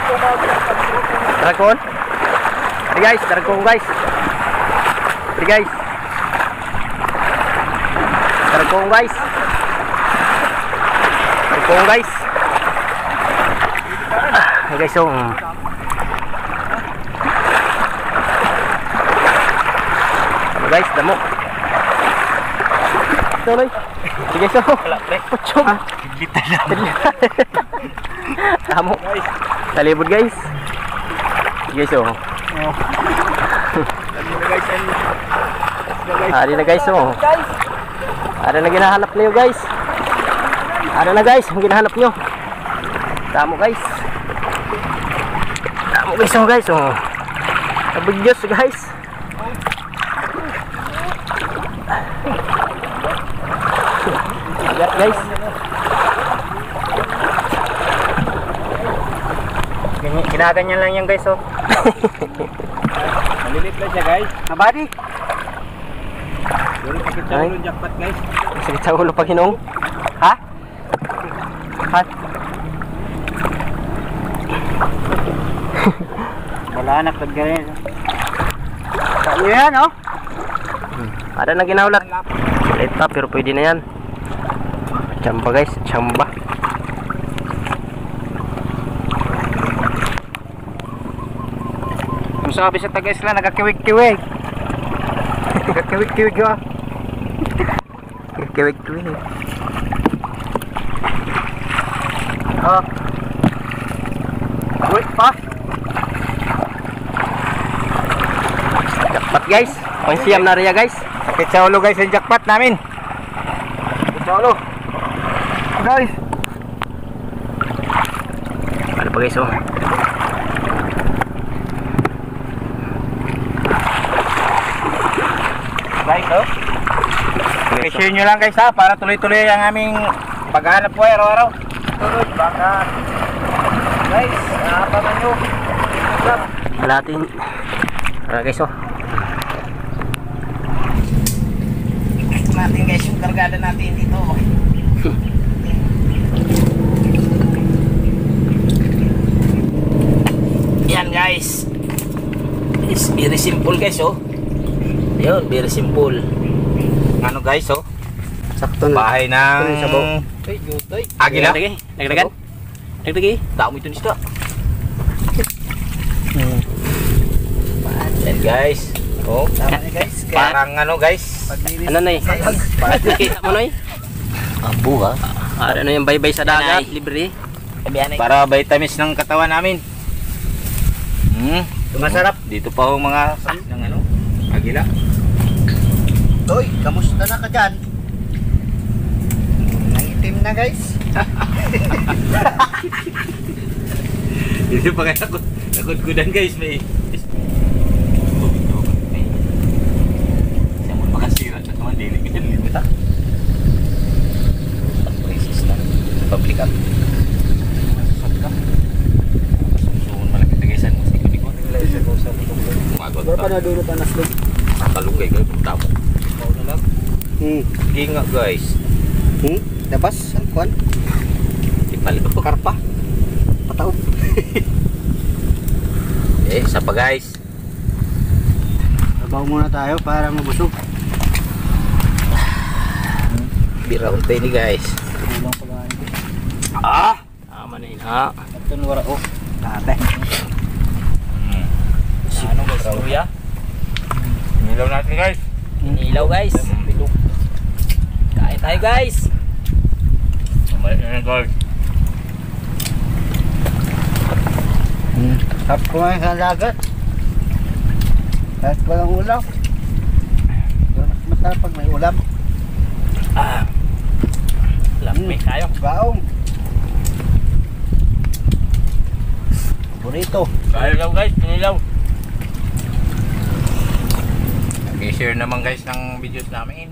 Dragon. Hey guys, dragon guys. Hey guys. Dragon guys. Dragon guys. Hey guys, so guys, damo. Tuloy. Sige so. Puchog. Gilita lang. Damo. Talibod guys. Sige so. Hari na guys oh. Ada na ginahanap niyo guys. Ada na guys, ang ginahanap niyo. Damo guys. Damo guys oh guys oh. Nabudyos guys. Lihat guys. Ginaganyan lang yan guys oh. Malilit lang siya guys. Nabadi. Dulu sakit sa ulo jackpot guys. Sakit sa ulo pag hinong. Ha? Ha? Wala anak ganyan. Ano yan oh? Ada na ginaulat. Liit pa pero pwede na yan. Chamba guys, chamba. Kung sabi sa taga-isla nagkakiwig-kiwig. Nagkakiwig-kiwig oh. Nagkakiwig-kiwig. Oh. Wait pa. Jackpot guys. Pansiyam na rin guys. Sakit sa ulo guys yung jackpot namin. Sakit sa ulo. Guys. Ano pa guys oh. Guys oh. I-share nyo lang guys ha para tuloy-tuloy ang aming paghahanap po araw-araw. Tulog baka. Guys, abangan nyo. Malating. Tara guys oh. Natin guys yung kargada natin dito. Yan guys. It's very simple guys oh. Yun, very simple. Ano guys oh? Sakto na. Bahay ng Agila. Nagdagan. Nagdagi. Damo ito nisda. Yan guys. Oh, tama na guys. Parang ano guys. Ano na eh? Nakita mo na eh? Ambo ha. Ano na yung baybay sa dagat, libre. Para vitamins ng katawan namin. Masarap. Dito pa ang mga ng ano, agila. Toy, kamusta na ka dyan? Nangitim na guys. Dito pa kaya nakudkudan guys may. Siya mo makasira sa mga dili kita limit ha. Prices lang. Public up. Berapa na dulu panas lu? Talunggay guys, tamo. Mau na lang. Sige nga guys. Dabas, kuan? Ipalit ko karpa. Pataw. Isa pa guys. Trabaho muna tayo para mabusog. Biraon pa ini guys. Kulang pa ba? Tama na yun ha. Ito wala oh. Tabe. Ano guys, kuya? Inilaw natin guys. Inilaw guys. Kain tayo guys. Mamaya na guys. Sarap kumain sa dagat. Kahit walang ulam. Mas masarap pag may ulam. Lamig kayo. Baong. Burrito. Inilaw guys, inilaw. Okay, share naman guys ng videos namin.